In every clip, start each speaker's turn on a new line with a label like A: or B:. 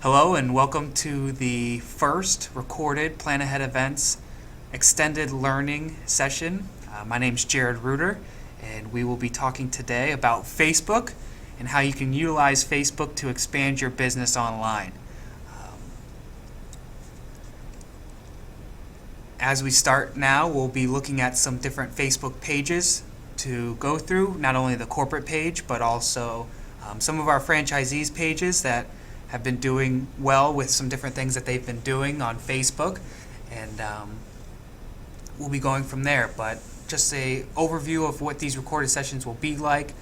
A: Hello and welcome to the first recorded Plan Ahead Events extended learning session. My name's Jared Reuter, and we will be talking today about Facebook and how you can utilize Facebook to expand your business online. As we start now, we'll be looking at some different Facebook pages to go through, not only the corporate page, but also some of our franchisees pages that have been doing well with some different things that they've been doing on Facebook, and we'll be going from there. But just a overview of what these recorded sessions will be like.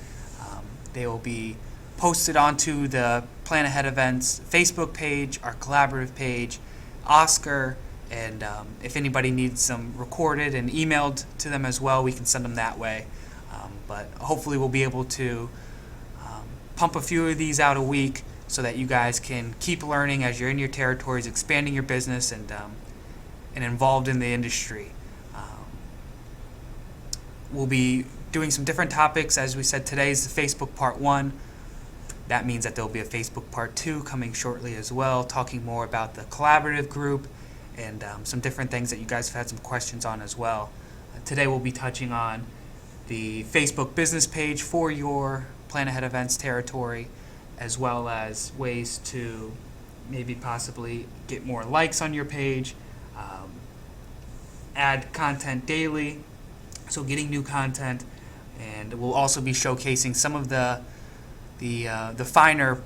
A: They will be posted onto the Plan Ahead Events Facebook page, our collaborative page, Oscar, and if anybody needs them recorded and emailed to them as well, we can send them that way. But hopefully we'll be able to pump a few of these out a week so that you guys can keep learning as you're in your territories, expanding your business, and involved in the industry. We'll be doing some different topics. As we said, today is the Facebook Part 1. That means that there'll be a Facebook Part 2 coming shortly as well, talking more about the collaborative group and some different things that you guys have had some questions on as well. Today we'll be touching on the Facebook business page for your Plan Ahead Events territory, as well as ways to maybe possibly get more likes on your page, add content daily, so getting new content, and we'll also be showcasing some of the finer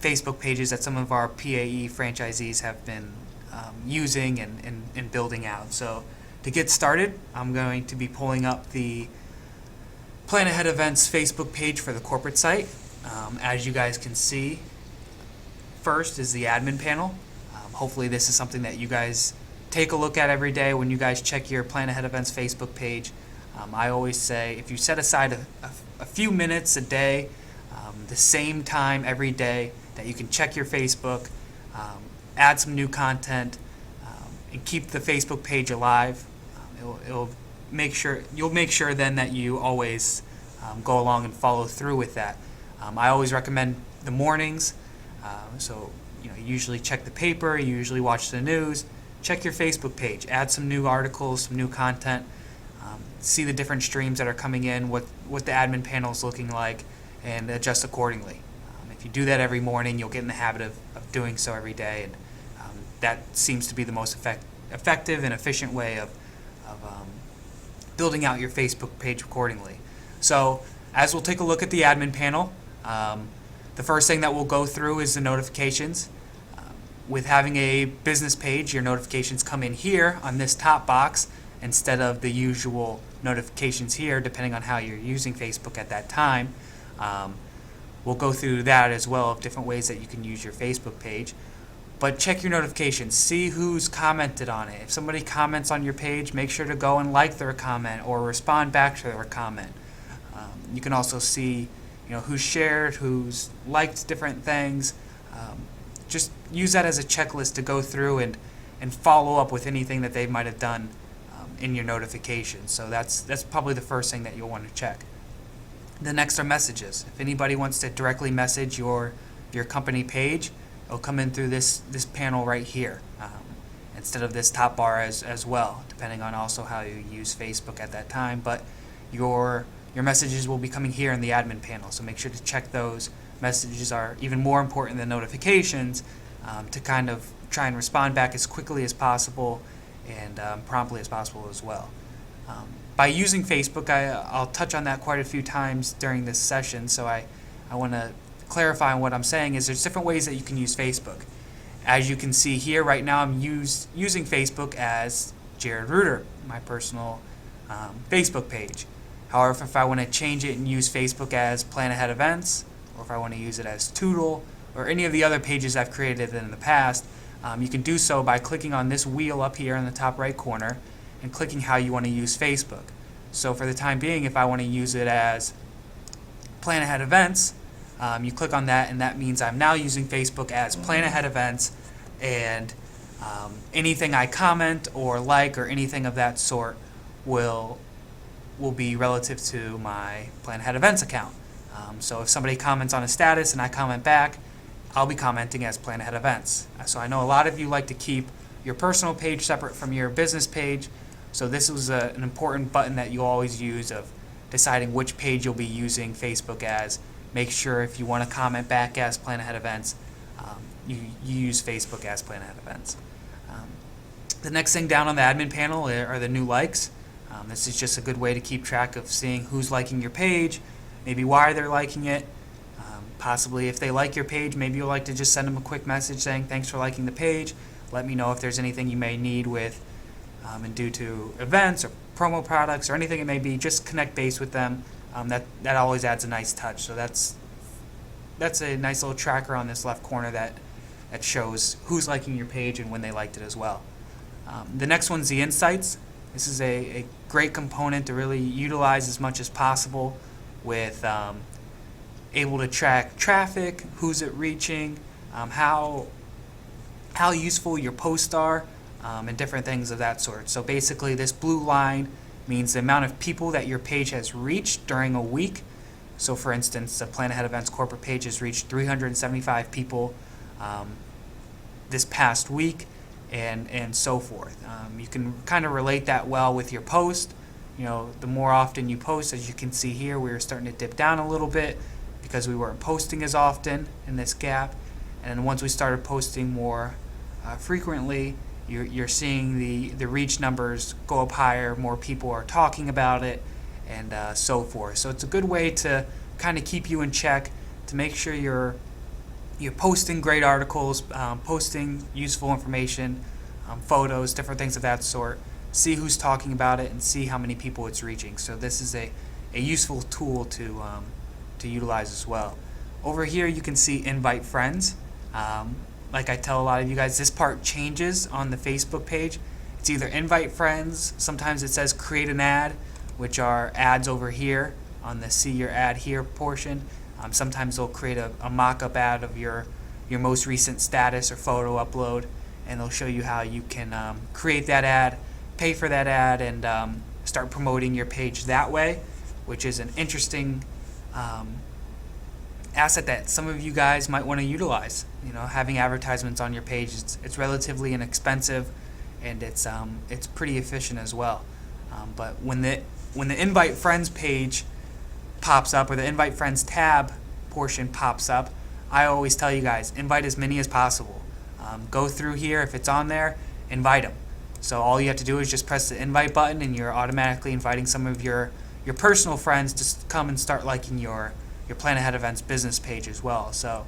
A: Facebook pages that some of our PAE franchisees have been using and building out. So to get started, I'm going to be pulling up the Plan Ahead Events Facebook page for the corporate site. As you guys can see, first is the admin panel. Hopefully this is something that you guys take a look at every day when you guys check your Plan Ahead Events Facebook page. I always say if you set aside a few minutes a day, the same time every day, that you can check your Facebook, add some new content, and keep the Facebook page alive. You'll make sure then that you always go along and follow through with that. I always recommend the mornings, so you usually check the paper, you usually watch the news, check your Facebook page, add some new articles, some new content, see the different streams that are coming in, what the admin panel is looking like, and adjust accordingly. If you do that every morning, you'll get in the habit of doing so every day, and that seems to be the most effective and efficient way of building out your Facebook page accordingly. So as we'll take a look at the admin panel, the first thing that we'll go through is the notifications. With having a business page, your notifications come in here on this top box instead of the usual notifications here, depending on how you're using Facebook at that time. We'll go through that as well, of different ways that you can use your Facebook page. But check your notifications. See who's commented on it. If somebody comments on your page, make sure to go and like their comment or respond back to their comment. You can also see who's shared, who's liked different things. Just use that as a checklist to go through and follow up with anything that they might have done in your notifications. So that's probably the first thing that you'll want to check. The next are messages. If anybody wants to directly message your company page, it'll come in through this panel right here, instead of this top bar as well, depending on also how you use Facebook at that time. But your messages will be coming here in the admin panel, so make sure to check those. Messages are even more important than notifications, to kind of try and respond back as quickly as possible and promptly as possible as well. By using Facebook, I'll touch on that quite a few times during this session, so I want to clarify what I'm saying is there's different ways that you can use Facebook. As you can see here, right now I'm using Facebook as Jared Reuter, my personal Facebook page. However, if I want to change it and use Facebook as Plan Ahead Events, or if I want to use it as Toodle, or any of the other pages I've created in the past, you can do so by clicking on this wheel up here in the top right corner and clicking how you want to use Facebook. So for the time being, if I want to use it as Plan Ahead Events, you click on that, and that means I'm now using Facebook as Plan Ahead Events, and anything I comment or like or anything of that sort will be relative to my Plan Ahead Events account. So if somebody comments on a status and I comment back, I'll be commenting as Plan Ahead Events. So I know a lot of you like to keep your personal page separate from your business page, so this was an important button that you always use of deciding which page you'll be using Facebook as. Make sure if you want to comment back as Plan Ahead Events, you use Facebook as Plan Ahead Events. The next thing down on the admin panel are the new likes. This is just a good way to keep track of seeing who's liking your page, maybe why they're liking it. Possibly if they like your page, maybe you'll like to just send them a quick message saying thanks for liking the page. Let me know if there's anything you may need with and due to events or promo products or anything it may be. Just connect base with them. That always adds a nice touch. So that's a nice little tracker on this left corner that shows who's liking your page and when they liked it as well. The next one's the insights. This is a great component to really utilize as much as possible with able to track traffic, who's it reaching, how useful your posts are, and different things of that sort. So basically this blue line means the amount of people that your page has reached during a week. So for instance, the Plan Ahead Events corporate page has reached 375 people this past week, and so forth. You can kind of relate that well with your post. You know, the more often you post, as you can see here, we were starting to dip down a little bit because we weren't posting as often in this gap. And then once we started posting more frequently, you're seeing the reach numbers go up higher, more people are talking about it, and so forth. So it's a good way to kind of keep you in check, to make sure you're posting great articles, posting useful information, photos, different things of that sort. See who's talking about it and see how many people it's reaching. So this is a useful tool to utilize as well. Over here you can see invite friends. Like I tell a lot of you guys, this part changes on the Facebook page. It's either invite friends, sometimes it says create an ad, which are ads over here on the see your ad here portion. Sometimes they'll create a mock-up ad of your most recent status or photo upload, and they'll show you how you can create that ad, pay for that ad, and start promoting your page that way, which is an interesting asset that some of you guys might want to utilize. You know, having advertisements on your page, it's relatively inexpensive, and it's pretty efficient as well. But when the invite friends page pops up, or the invite friends tab portion pops up, I always tell you guys, invite as many as possible. Go through here, if it's on there, invite them. So all you have to do is just press the invite button, and you're automatically inviting some of your personal friends to come and start liking your Plan Ahead Events business page as well. So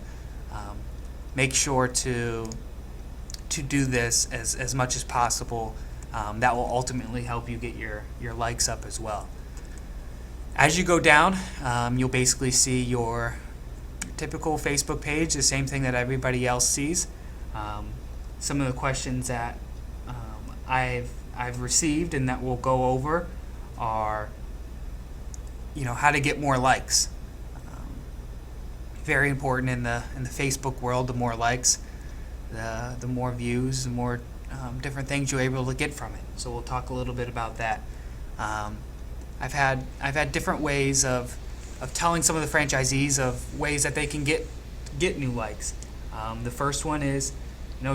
A: make sure to do this as much as possible. That will ultimately help you get your likes up as well. As you go down, you'll basically see your typical Facebook page, the same thing that everybody else sees. Some of the questions that I've received and that we'll go over are, how to get more likes. Very important in the Facebook world. The more likes, the more views, the more different things you're able to get from it. So we'll talk a little bit about that. I've had different ways of telling some of the franchisees of ways that they can get new likes. The first one is,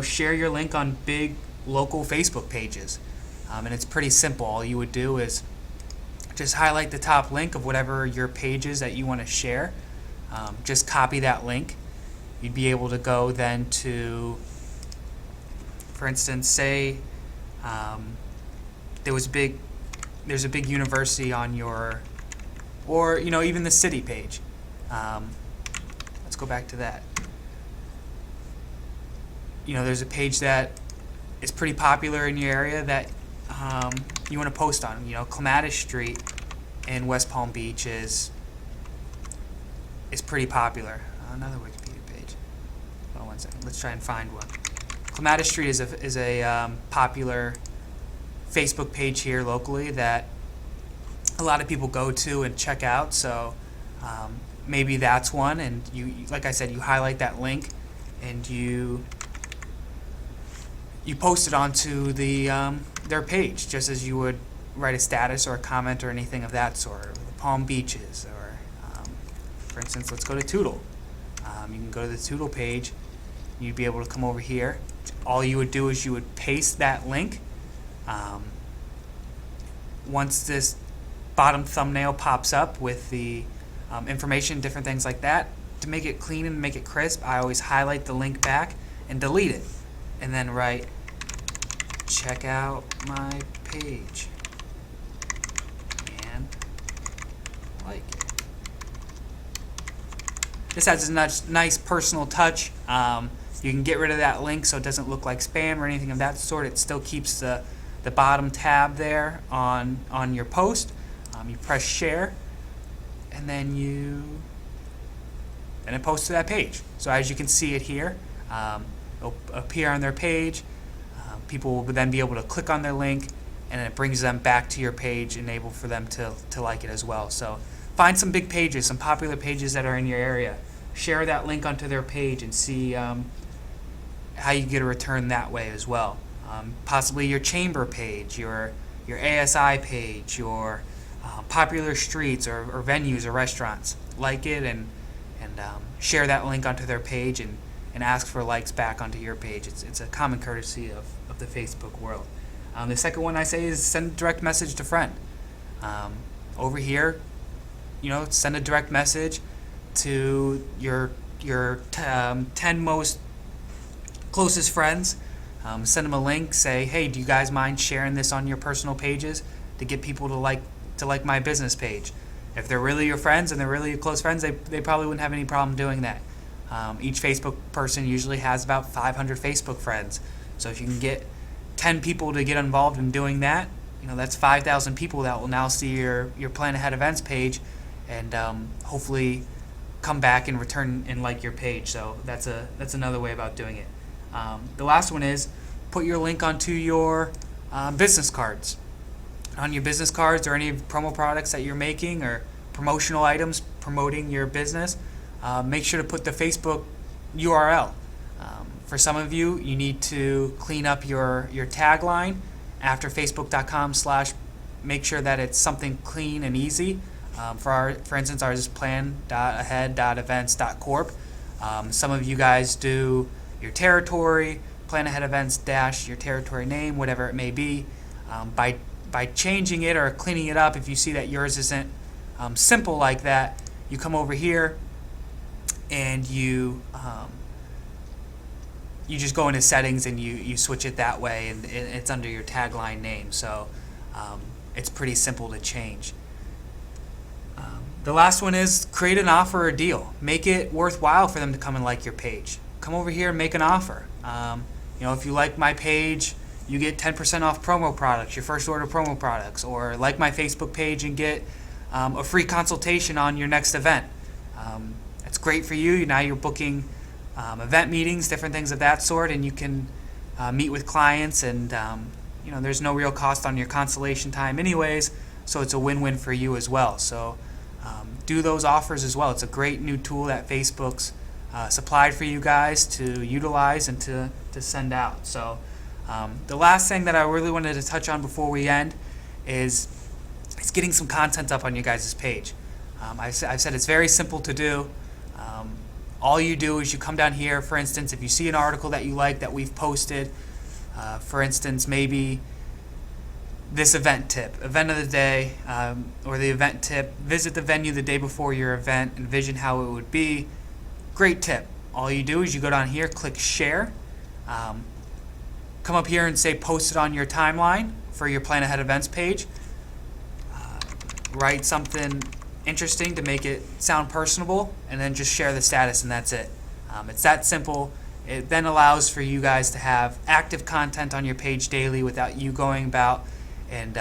A: share your link on big local Facebook pages, and it's pretty simple. All you would do is just highlight the top link of whatever your page is that you want to share. Just copy that link. You'd be able to go then to, for instance, say there's a big university on your, or even the city page. Let's go back to that. There's a page that is pretty popular in your area that you want to post on. Clematis Street in West Palm Beach is pretty popular. Another Wikipedia page. Hold on one second. Let's try and find one. Clematis Street is a popular Facebook page here locally that a lot of people go to and check out. So maybe that's one, and like I said, you highlight that link and you post it onto their page, just as you would write a status or a comment or anything of that sort. Or the Palm Beaches, or for instance, let's go to Tootle. You can go to the Tootle page You'd be able to come over here. All you would do is you would paste that link. Once this bottom thumbnail pops up with the information, different things like that, to make it clean and make it crisp, I always highlight the link back and delete it, and then write, check out my page and like it. This has a nice personal touch. You can get rid of that link so it doesn't look like spam or anything of that sort. It still keeps the bottom tab there on your post. You press share, and then it posts to that page. So as you can see it here, it'll appear on their page. People will then be able to click on their link, and it brings them back to your page, enable for them to like it as well. So find some big pages, some popular pages that are in your area. Share that link onto their page and see how you get a return that way as well. Possibly your chamber page, your ASI page, your popular streets or venues or restaurants. Like it and share that link onto their page and ask for likes back onto your page. It's a common courtesy of the Facebook world. The second one I say is send a direct message to friend. Over here, send a direct message to your 10 most closest friends. Send them a link. Say, hey, do you guys mind sharing this on your personal pages to get people to like my business page? If they're really your friends and they're really your close friends, they probably wouldn't have any problem doing that. Each Facebook person usually has about 500 Facebook friends. So if you can get 10 people to get involved in doing that, that's 5,000 people that will now see your Plan Ahead Events page and hopefully come back and return and like your page. So that's another way about doing it. The last one is put your link onto your business cards. On your business cards or any promo products that you're making or promotional items promoting your business, make sure to put the Facebook URL. For some of you, you need to clean up your tagline after facebook.com/ make sure that it's something clean and easy. For instance, ours is plan.ahead.events.corp. Some of you guys do your territory, Plan Ahead Events dash your territory name, whatever it may be. By changing it or cleaning it up, if you see that yours isn't simple like that, you come over here and you just go into settings and you switch it that way, and it's under your tagline name. So it's pretty simple to change. The last one is create an offer or deal. Make it worthwhile for them to come and like your page. Come over here and make an offer. If you like my page, you get 10% off promo products, your first order promo products, or like my Facebook page and get a free consultation on your next event. It's great for you. Now you're booking event meetings, different things of that sort, and you can meet with clients, and there's no real cost on your consultation time anyways, so it's a win-win for you as well. So do those offers as well. It's a great new tool that Facebook's supplied for you guys to utilize and to send out. So the last thing that I really wanted to touch on before we end is getting some content up on you guys' page. I've said it's very simple to do. All you do is you come down here. For instance, if you see an article that you like that we've posted, for instance, maybe this event tip, event of the day, or the event tip, visit the venue the day before your event, envision how it would be. Great tip. All you do is you go down here, click share, come up here and say post it on your timeline for your Plan Ahead Events page. Write something interesting to make it sound personable, and then just share the status, and that's it. It's that simple. It then allows for you guys to have active content on your page daily without you going about and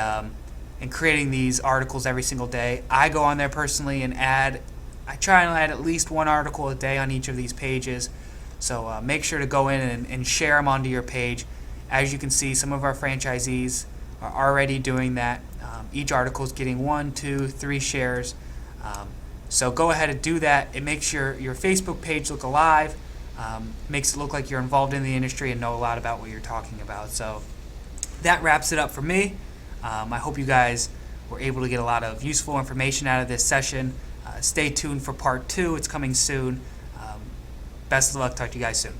A: creating these articles every single day. I go on there personally and I try and add at least one article a day on each of these pages. So make sure to go in and share them onto your page. As you can see, some of our franchisees are already doing that. Each article is getting 1, 2, 3 shares. So go ahead and do that. It makes your Facebook page look alive, makes it look like you're involved in the industry and know a lot about what you're talking about. So that wraps it up for me. I hope you guys were able to get a lot of useful information out of this session. Stay tuned for part 2. It's coming soon. Best of luck. Talk to you guys soon.